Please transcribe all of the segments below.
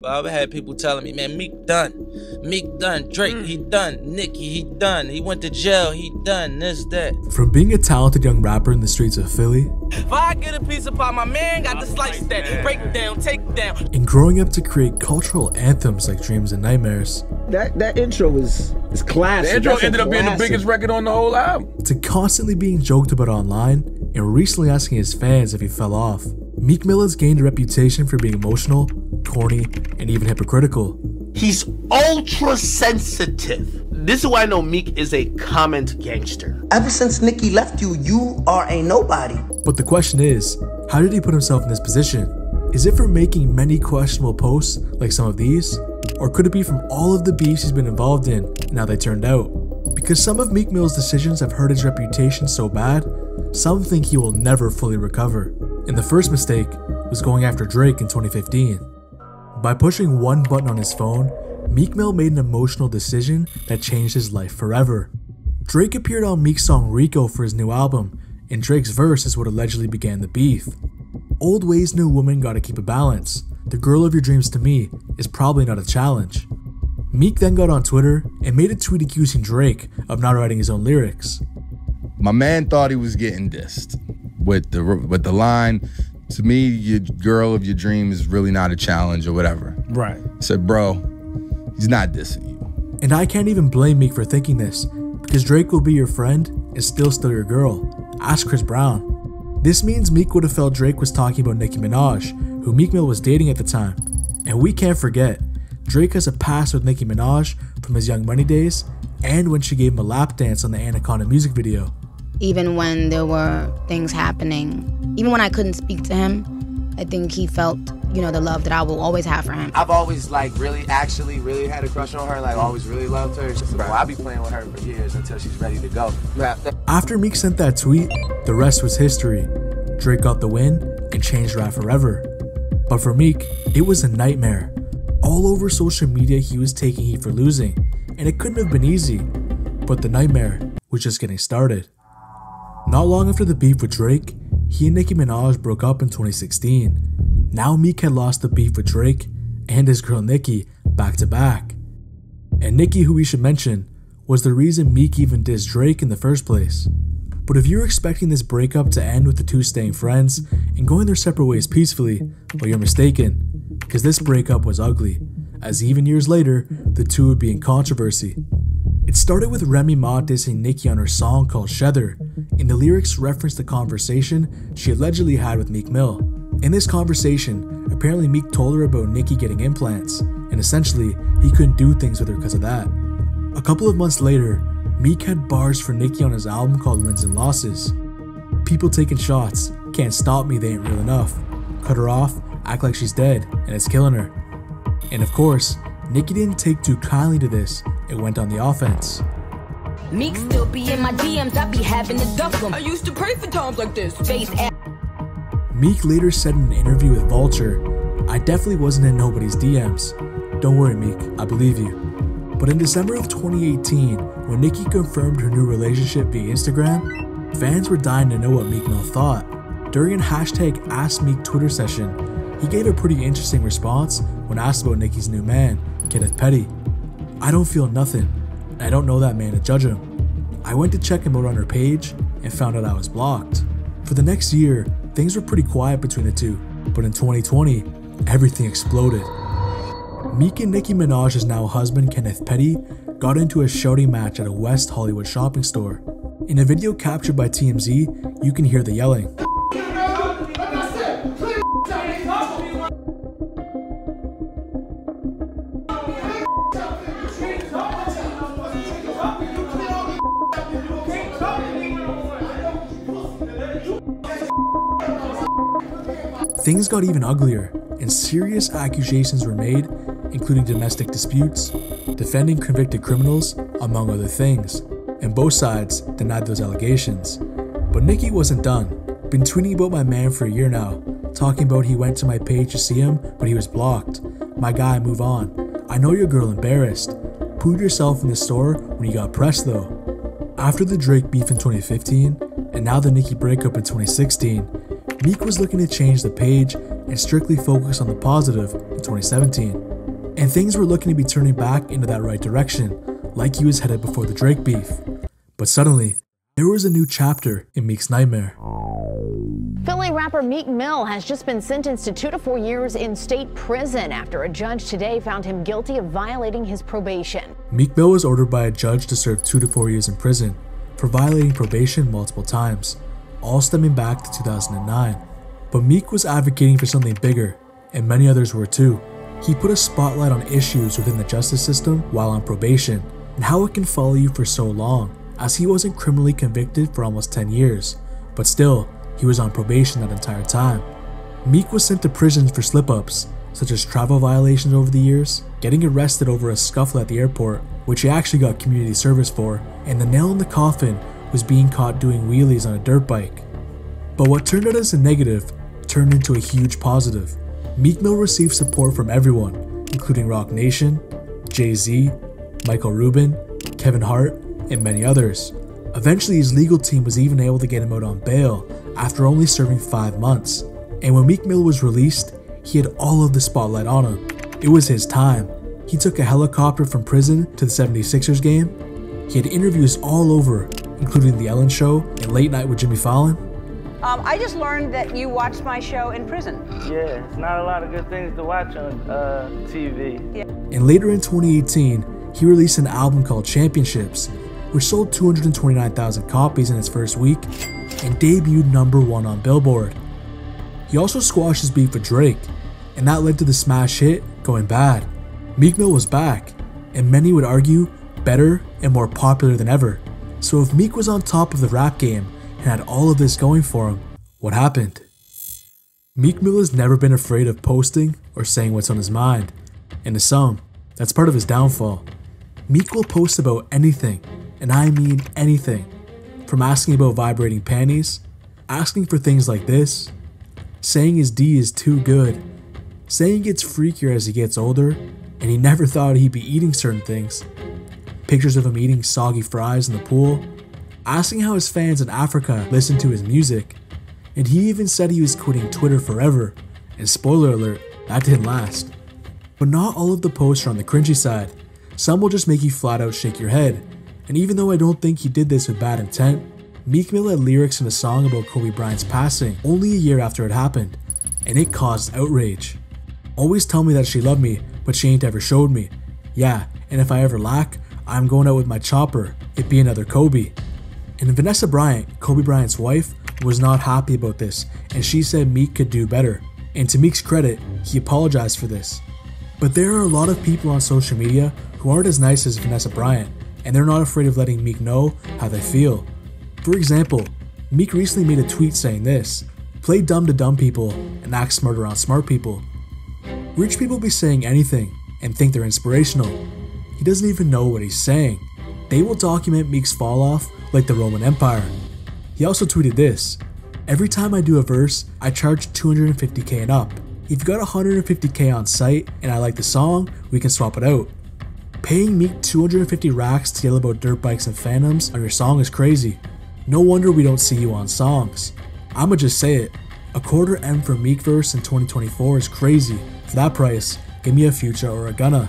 I've had people telling me, man, Meek done, Drake, he done, Nicki, he done, he went to jail, he done, this, that. From being a talented young rapper in the streets of Philly, If I get a piece of pie, my man got to slice that, break it down, take it down. and growing up to create cultural anthems like Dreams and Nightmares, That intro is classic. The intro ended up being the biggest record on the whole album. to constantly being joked about online and recently asking his fans if he fell off, Meek Mill has gained a reputation for being emotional, corny, and even hypocritical. He's ultra sensitive. This is why I know Meek is a comment gangster. Ever since Nicki left you, you are a nobody. But the question is, how did he put himself in this position? Is it from making many questionable posts like some of these? Or could it be from all of the beefs he's been involved in and how they turned out? Because some of Meek Mill's decisions have hurt his reputation so bad, some think he will never fully recover. And the first mistake was going after Drake in 2015. By pushing one button on his phone, Meek Mill made an emotional decision that changed his life forever. Drake appeared on Meek's song Rico for his new album, and Drake's verse is what allegedly began the beef. Old ways, new woman, gotta keep a balance. The girl of your dreams to me is probably not a challenge. Meek then got on Twitter and made a tweet accusing Drake of not writing his own lyrics. My man thought he was getting dissed with the line, to me, your girl of your dream is really not a challenge or whatever. Right. I said, bro, he's not dissing you. And I can't even blame Meek for thinking this, because Drake will be your friend and still your girl. Ask Chris Brown. This means Meek would have felt Drake was talking about Nicki Minaj, who Meek Mill was dating at the time. And we can't forget, Drake has a past with Nicki Minaj from his Young Money days and when she gave him a lap dance on the Anaconda music video. Even when there were things happening, even when I couldn't speak to him, I think he felt, the love that I will always have for him. I've always really had a crush on her, always really loved her. Well, I'll be playing with her for years until she's ready to go. After Meek sent that tweet, the rest was history. Drake got the win and changed rap forever. But for Meek, it was a nightmare. All over social media, he was taking heat for losing, and it couldn't have been easy. But the nightmare was just getting started. Not long after the beef with Drake, he and Nicki Minaj broke up in 2016. Now Meek had lost the beef with Drake and his girl Nicki back to back. And Nicki, who we should mention, was the reason Meek even dissed Drake in the first place. But if you're expecting this breakup to end with the two staying friends and going their separate ways peacefully, well, you're mistaken, because this breakup was ugly, as even years later, the two would be in controversy. It started with Remy Ma dissing Nicki on her song called Shether, and the lyrics referenced the conversation she allegedly had with Meek Mill. In this conversation, apparently Meek told her about Nicki getting implants, and essentially, he couldn't do things with her because of that. A couple of months later, Meek had bars for Nicki on his album called Wins and Losses. People taking shots, can't stop me, they ain't real enough. Cut her off, act like she's dead, and it's killing her. And of course, Nicki didn't take too kindly to this, and went on the offense. Meek still be in my DMs, I be having to duck them. I used to pray for times like this. Face ass. Meek later said in an interview with Vulture, "I definitely wasn't in nobody's DMs. Don't worry, Meek, I believe you." But in December of 2018, when Nicki confirmed her new relationship via Instagram, fans were dying to know what Meek Mill thought. During a #AskMeek Twitter session, he gave a pretty interesting response when asked about Nicki's new man, Kenneth Petty. "I don't feel nothing. I don't know that man to judge him. I went to check him out on her page and found out I was blocked." For the next year, things were pretty quiet between the two, but in 2020, everything exploded. Meek and Nicki Minaj's now husband Kenneth Petty got into a shouting match at a West Hollywood shopping store. In a video captured by TMZ, you can hear the yelling. Things got even uglier, and serious accusations were made, including domestic disputes, defending convicted criminals, among other things, and both sides denied those allegations. But Nicki wasn't done. Been tweeting about my man for a year now, talking about he went to my page to see him, but he was blocked. My guy, move on. I know your girl embarrassed. Proved yourself in the store when you got pressed though. After the Drake beef in 2015, and now the Nicki breakup in 2016, Meek was looking to change the page and strictly focus on the positive in 2017. and things were looking to be turning back into that right direction, like he was headed before the Drake beef. But suddenly, there was a new chapter in Meek's nightmare. Philly rapper Meek Mill has just been sentenced to 2 to 4 years in state prison after a judge today found him guilty of violating his probation. Meek Mill was ordered by a judge to serve 2 to 4 years in prison for violating probation multiple times, all stemming back to 2009. But Meek was advocating for something bigger, and many others were too. He put a spotlight on issues within the justice system while on probation, and how it can follow you for so long, as he wasn't criminally convicted for almost 10 years, but still, he was on probation that entire time. Meek was sent to prisons for slip-ups, such as travel violations over the years, getting arrested over a scuffle at the airport, which he actually got community service for, and the nail in the coffin was being caught doing wheelies on a dirt bike. But what turned out as a negative turned into a huge positive. Meek Mill received support from everyone, including Roc Nation, Jay-Z, Michael Rubin, Kevin Hart, and many others. Eventually, his legal team was even able to get him out on bail after only serving 5 months. And when Meek Mill was released, he had all of the spotlight on him. It was his time. He took a helicopter from prison to the 76ers game. He had interviews all over, including The Ellen Show and Late Night with Jimmy Fallon. I just learned that you watched my show in prison. Yeah, it's not a lot of good things to watch on TV. Yeah. And later in 2018, he released an album called Championships, which sold 229,000 copies in its first week and debuted #1 on Billboard. He also squashed his beef with Drake, and that led to the smash hit Going Bad. Meek Mill was back, and many would argue better and more popular than ever. So if Meek was on top of the rap game and had all of this going for him, what happened? Meek Mill has never been afraid of posting or saying what's on his mind, and to some, that's part of his downfall. Meek will post about anything, and I mean anything, from asking about vibrating panties, asking for things like this, saying his D is too good, saying he gets freakier as he gets older, and he never thought he'd be eating certain things, pictures of him eating soggy fries in the pool, asking how his fans in Africa listen to his music, and he even said he was quitting Twitter forever, and spoiler alert, that didn't last. But not all of the posts are on the cringy side. Some will just make you flat out shake your head, and even though I don't think he did this with bad intent, Meek Mill had lyrics in a song about Kobe Bryant's passing only a year after it happened, and it caused outrage. Always tell me that she loved me, but she ain't ever showed me. Yeah, and if I ever lack, I'm going out with my chopper, it be another Kobe. And Vanessa Bryant, Kobe Bryant's wife, was not happy about this, and she said Meek could do better. And to Meek's credit, he apologized for this. But there are a lot of people on social media who aren't as nice as Vanessa Bryant, and they're not afraid of letting Meek know how they feel. For example, Meek recently made a tweet saying this: play dumb to dumb people and act smart around smart people. Rich people be saying anything and think they're inspirational. He doesn't even know what he's saying. They will document Meek's fall off like the Roman Empire. He also tweeted this: every time I do a verse, I charge $250K and up. If you got $150K on site and I like the song, we can swap it out. Paying Meek 250 racks to yell about dirt bikes and phantoms on your song is crazy. No wonder we don't see you on songs. I'ma just say it, a $250,000 for Meek verse in 2024 is crazy. For that price, give me a Future or a Gunna.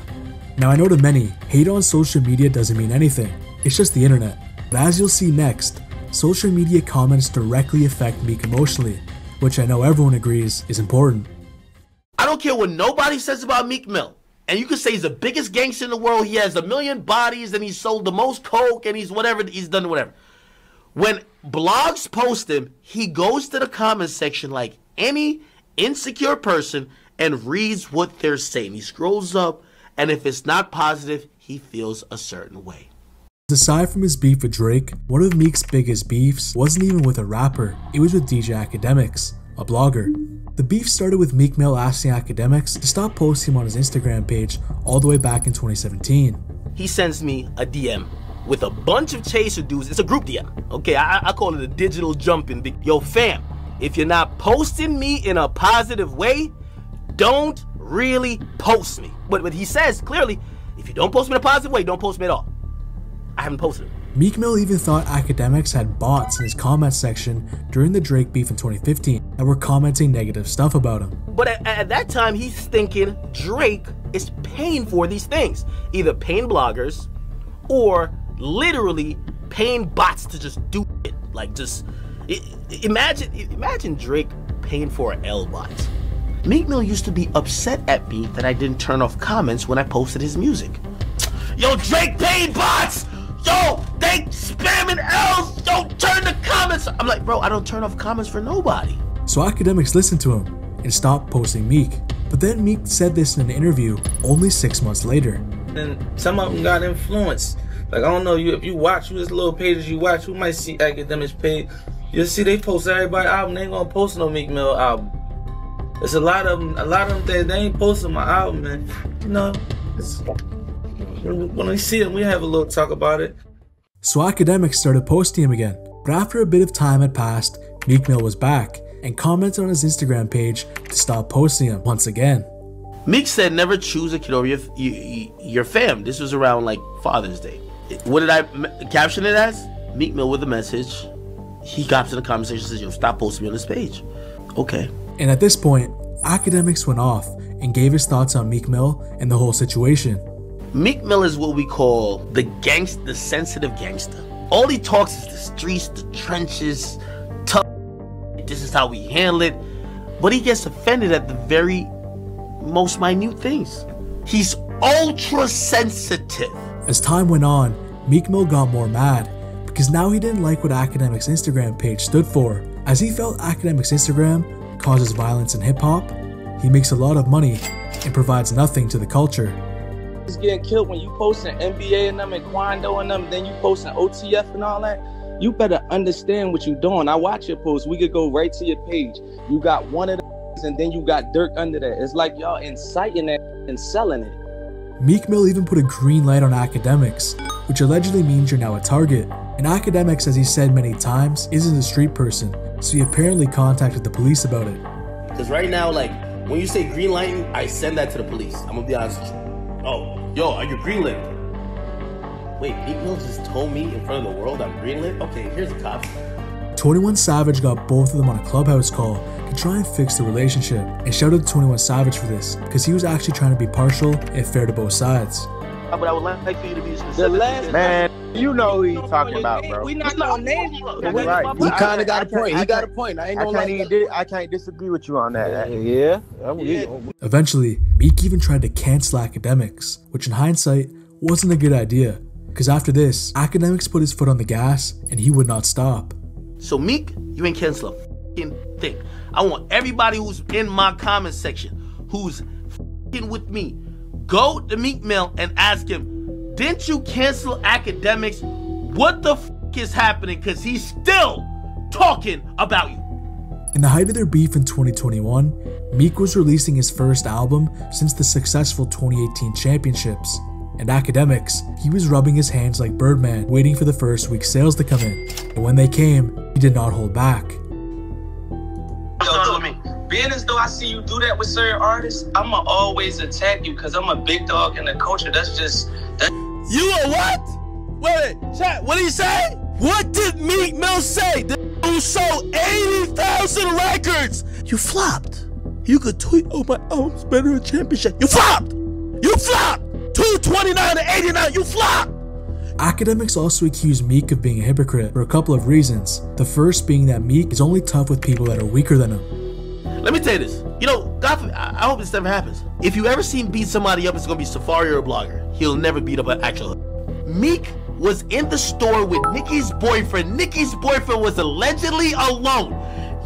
Now I know to many, hate on social media doesn't mean anything, it's just the internet. But as you'll see next, social media comments directly affect Meek emotionally, which I know everyone agrees is important. I don't care what nobody says about Meek Mill. And you can say he's the biggest gangster in the world. He has 1 million bodies and he's sold the most coke and he's whatever, he's done whatever. When blogs post him, he goes to the comment section like any insecure person and reads what they're saying. He scrolls up, and if it's not positive, he feels a certain way. Aside from his beef with Drake, one of Meek's biggest beefs wasn't even with a rapper, it was with DJ Akademiks, a blogger. The beef started with Meek Mill asking Akademiks to stop posting him on his Instagram page all the way back in 2017. He sends me a DM with a bunch of chaser dudes. It's a group DM, okay? I call it a digital jumping. Yo, fam, if you're not posting me in a positive way, don't really post me. But he says clearly, if you don't post me in a positive way, don't post me at all. I haven't posted it. Meek Mill even thought Akademiks had bots in his comment section during the Drake beef in 2015 that were commenting negative stuff about him. But at that time, he's thinking Drake is paying for these things. Either paying bloggers or literally paying bots to just do it. Like just imagine Drake paying for an L bot. Meek Mill used to be upset at me that I didn't turn off comments when I posted his music. Yo, Drake paid bots! Yo, they spamming L's! Yo, turn the comments! I'm like, bro, I don't turn off comments for nobody. So Akademiks listened to him and stopped posting Meek. But then Meek said this in an interview only 6 months later. And some of them got influenced. Like, I don't know, if you watch, this little pages you watch, you might see Akademiks page. You'll see they post everybody's album. They ain't gonna post no Meek Mill album. There's a lot of them they ain't posting my album, man. You know, when we see them, we have a little talk about it. So Akademiks started posting him again. But after a bit of time had passed, Meek Mill was back and commented on his Instagram page to stop posting him once again. Meek said never choose a kid over your fam. This was around like Father's Day. What did I caption it as? Meek Mill with a message. He got to the conversation and says, yo, stop posting me on this page. Okay. And at this point, Akademiks went off and gave his thoughts on Meek Mill and the whole situation. Meek Mill is what we call the sensitive gangster. All he talks is the streets, the trenches, tough. This is how we handle it. But he gets offended at the very most minute things. He's ultra sensitive. As time went on, Meek Mill got more mad because now he didn't like what Akademiks' Instagram page stood for. As he felt Akademiks' Instagram causes violence in hip-hop, he makes a lot of money and provides nothing to the culture. It's getting killed when you posting NBA and them and Quando and them, then you posting OTF and all that. You better understand what you're doing. I watch your posts. We could go right to your page. You got one of those and then you got Dirk under that. It's like y'all inciting that and selling it. Meek Mill even put a green light on Akademiks, which allegedly means you're now a target. And Akademiks, as he said many times, isn't a street person, so he apparently contacted the police about it. Because right now, like, when you say green lighting, I send that to the police. I'm gonna be honest with you. Oh, yo, are you greenlit? Wait, Meek Mill just told me in front of the world I'm greenlit? Okay, here's the cops. 21 Savage got both of them on a Clubhouse call to try and fix the relationship, and shout out to 21 Savage for this, because he was actually trying to be partial and fair to both sides. But I would like for you to be specific. The last man, you know who he's talking about, bro. We not gonna name you. Right. He kind of got a point. He got a point. I can't disagree with you on that. Yeah. Eventually, Meek even tried to cancel Akademiks, which in hindsight wasn't a good idea, because after this, Akademiks put his foot on the gas and he would not stop. So Meek, you ain't cancel a f***ing thing. I want everybody who's in my comment section, who's f***ing with me, go to Meek Mill and ask him, didn't you cancel Akademiks? What the f*** is happening? Because he's still talking about you. In the height of their beef in 2021, Meek was releasing his first album since the successful 2018 championships. And Akademiks, he was rubbing his hands like Birdman, waiting for the first week's sales to come in. And when they came, he did not hold back. Being as though I see you do that with certain artists, I'ma always attack you because I'm a big dog in the culture. That's just that. You a what? Wait, chat. What did he say? What did Meek Mill say? The who sold 80,000 records. You flopped. You could tweet, oh my album's better than championship. You flopped. You flopped. 229 to 89. You flopped. Akademiks also accused Meek of being a hypocrite for a couple of reasons. The first being that Meek is only tough with people that are weaker than him. Let me tell you this. You know, God, I hope this never happens. If you ever seen beat somebody up, it's gonna be Safari or a blogger. He'll never beat up an actual. Meek was in the store with Nicki's boyfriend. Nicki's boyfriend was allegedly alone.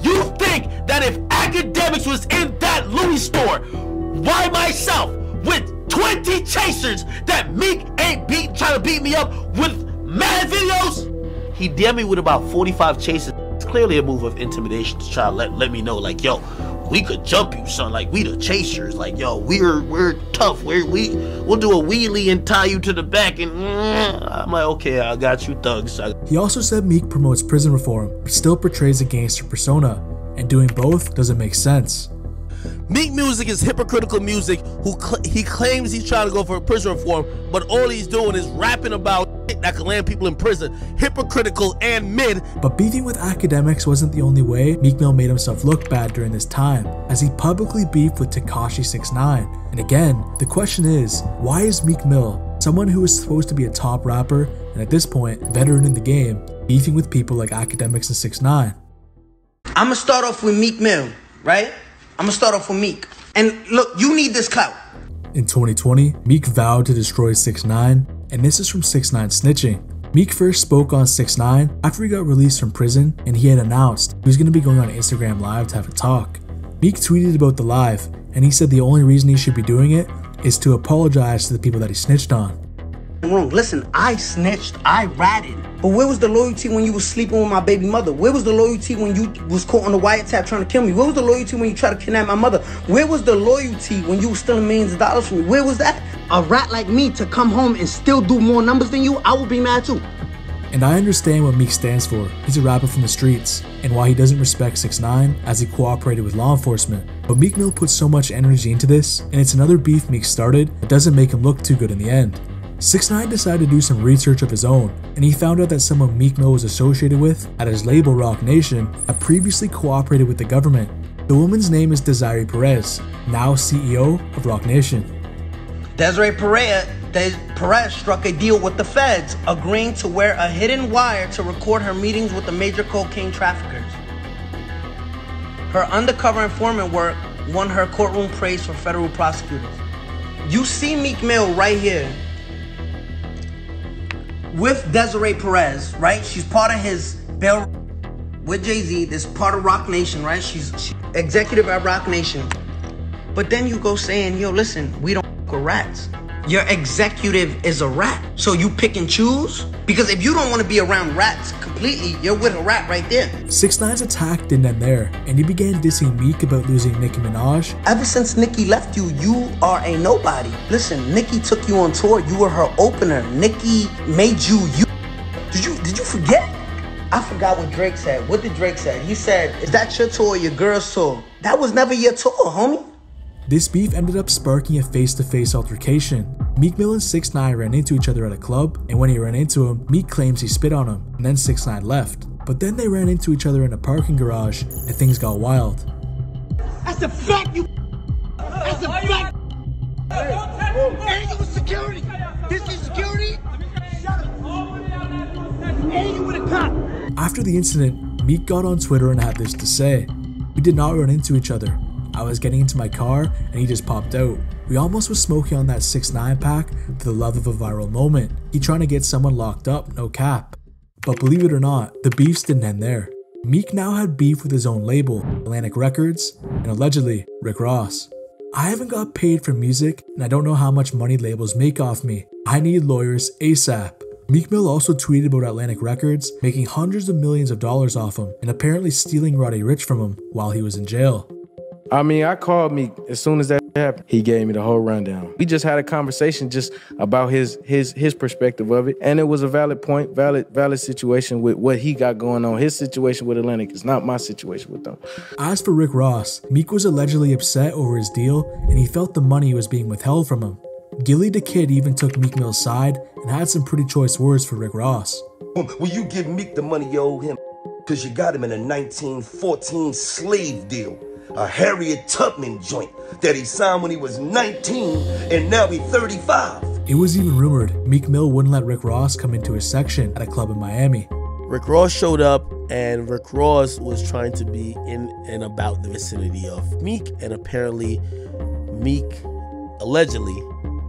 You think that if Akademiks was in that Louis store by myself with 20 chasers that Meek ain't trying to beat me up with mad videos? He damn me with about 45 chasers. It's clearly a move of intimidation to try to let me know, like, yo, we could jump you, son. Like, we the chasers. Like, yo, we're tough. We'll do a wheelie and tie you to the back. And I'm like, okay, I got you, thugs. He also said Meek promotes prison reform, but still portrays a gangster persona, and doing both doesn't make sense. Meek music is hypocritical music. He claims he's trying to go for prison reform, but all he's doing is rapping about shit that can land people in prison. Hypocritical and mid. But beefing with Akademiks wasn't the only way Meek Mill made himself look bad during this time, as he publicly beefed with Tekashi 6ix9ine. And again, the question is, why is Meek Mill, someone who is supposed to be a top rapper, and at this point, veteran in the game, beefing with people like Akademiks and 6ix9ine? I'ma start off with Meek Mill, right? I'ma start off with Meek. And look, you need this clout. In 2020, Meek vowed to destroy 6ix9ine, and this is from 6ix9ine snitching. Meek first spoke on 6ix9ine after he got released from prison, and he had announced he was going to be going on Instagram Live to have a talk. Meek tweeted about the live, and he said the only reason he should be doing it is to apologize to the people that he snitched on. Wrong. Listen, I snitched, I ratted. But where was the loyalty when you was sleeping with my baby mother? Where was the loyalty when you was caught on the wiretap trying to kill me? Where was the loyalty when you tried to kidnap my mother? Where was the loyalty when you was stealing millions of dollars from me? Where was that? A rat like me to come home and still do more numbers than you, I would be mad too. And I understand what Meek stands for. He's a rapper from the streets, and why he doesn't respect 6ix9ine as he cooperated with law enforcement. But Meek Mill put so much energy into this, and it's another beef Meek started that doesn't make him look too good in the end. 6ix9ine decided to do some research of his own, and he found out that someone Meek Mill was associated with at his label Roc Nation had previously cooperated with the government. The woman's name is Desiree Perez, now CEO of Roc Nation. Desiree Perez struck a deal with the feds, agreeing to wear a hidden wire to record her meetings with the major cocaine traffickers. Her undercover informant work won her courtroom praise for federal prosecutors. You see Meek Mill right here with Desiree Perez, right? She's part of his bail with Jay-Z. This part of Roc Nation, right? She's executive at Roc Nation. But then you go saying, yo, listen, we don't with rats. Your executive is a rat. So you pick and choose? Because if you don't want to be around rats completely, you're with a rat right there. 6ix9ine's attack didn't end there, and he began dissing Meek about losing Nicki Minaj. Ever since Nicki left you, you are a nobody. Listen, Nicki took you on tour. You were her opener. Nicki made you. Did you forget? I forgot what Drake said. What did Drake say? He said, is that your tour or your girl's tour? That was never your tour, homie. This beef ended up sparking a face-to-face altercation. Meek Mill and 6ix9ine ran into each other at a club, and when he ran into him, Meek claims he spit on him, and then 6ix9ine left. But then they ran into each other in a parking garage, and things got wild. That's a fact, you. That's a fact. And you with security. This is security. Shut up. And you with a cop. After the incident, Meek got on Twitter and had this to say. We did not run into each other. I was getting into my car and he just popped out. We almost was smoking on that 6ix9ine pack for the love of a viral moment. He trying to get someone locked up, no cap. But believe it or not, the beefs didn't end there. Meek now had beef with his own label, Atlantic Records, and allegedly Rick Ross. I haven't got paid for music and I don't know how much money labels make off me. I need lawyers ASAP. Meek Mill also tweeted about Atlantic Records making hundreds of millions of dollars off him and apparently stealing Roddy Ricch from him while he was in jail. I mean, I called Meek as soon as that happened. He gave me the whole rundown. We just had a conversation just about his perspective of it, and it was a valid point, valid situation with what he got going on. His situation with Atlantic is not my situation with them. As for Rick Ross, Meek was allegedly upset over his deal, and he felt the money was being withheld from him. Gilly the Kid even took Meek Mill's side and had some pretty choice words for Rick Ross. Will you give Meek the money you owe him? Because you got him in a 1914 slave deal. A Harriet Tubman joint that he signed when he was 19 and now he's 35. It was even rumored Meek Mill wouldn't let Rick Ross come into his section at a club in Miami. Rick Ross showed up and Rick Ross was trying to be in and about the vicinity of Meek, and apparently Meek allegedly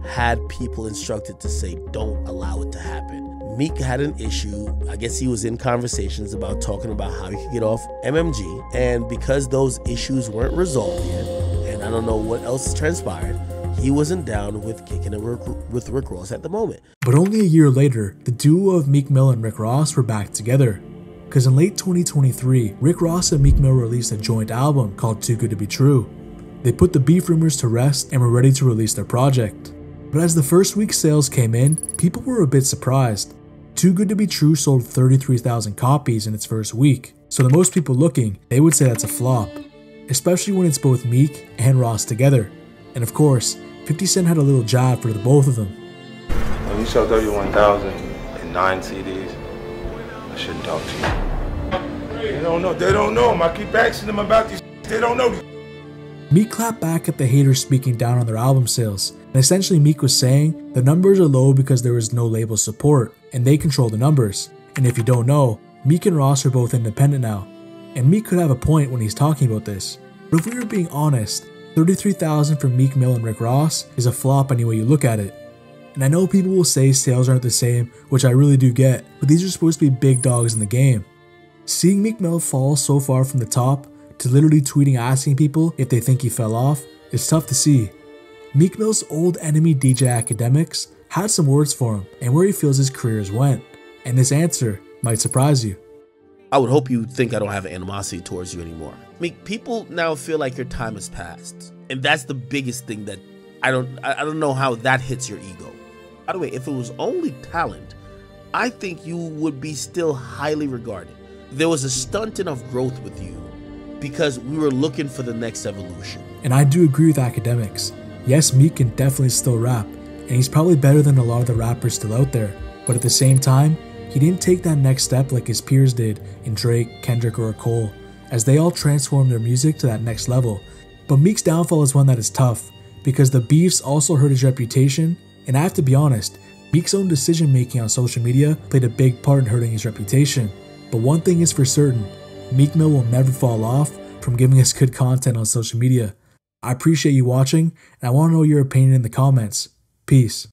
had people instructed to say don't allow it to happen. Meek had an issue. I guess he was in conversations about talking about how he could get off MMG, and because those issues weren't resolved yet, and I don't know what else transpired, he wasn't down with kicking it with Rick Ross at the moment. But only a year later, the duo of Meek Mill and Rick Ross were back together. Because in late 2023, Rick Ross and Meek Mill released a joint album called Too Good to Be True. They put the beef rumors to rest and were ready to release their project. But as the first week's sales came in, people were a bit surprised. Too Good to Be True sold 33,000 copies in its first week, so to most people looking, they would say that's a flop. especially when it's both Meek and Ross together. And of course, 50 Cent had a little jab for the both of them. When you sell 31,000 and 9 CDs, I shouldn't talk to you. They don't know. They don't know them. I keep asking them about these. They don't know these. Meek clapped back at the haters speaking down on their album sales, and essentially Meek was saying the numbers are low because there was no label support, and they control the numbers. And if you don't know, Meek and Ross are both independent now, and Meek could have a point when he's talking about this. But if we were being honest, 33,000 for Meek Mill and Rick Ross is a flop any way you look at it. And I know people will say sales aren't the same, which I really do get, but these are supposed to be big dogs in the game. Seeing Meek Mill fall so far from the top to literally tweeting asking people if they think he fell off is tough to see. Meek Mill's old enemy DJ Akademiks had some words for him and where he feels his career has went, and this answer might surprise you. I would hope you think I don't have animosity towards you anymore. Meek, people now feel like your time has passed, and that's the biggest thing that I don't know how that hits your ego. By the way, if it was only talent, I think you would be still highly regarded. There was a stunting of growth with you because we were looking for the next evolution. And I do agree with Akademiks. Yes, Meek can definitely still rap, and he's probably better than a lot of the rappers still out there, but at the same time, he didn't take that next step like his peers did in Drake, Kendrick, or Cole, as they all transformed their music to that next level. But Meek's downfall is one that is tough, because the beefs also hurt his reputation, and I have to be honest, Meek's own decision making on social media played a big part in hurting his reputation. But one thing is for certain, Meek Mill will never fall off from giving us good content on social media. I appreciate you watching, and I want to know your opinion in the comments. Peace.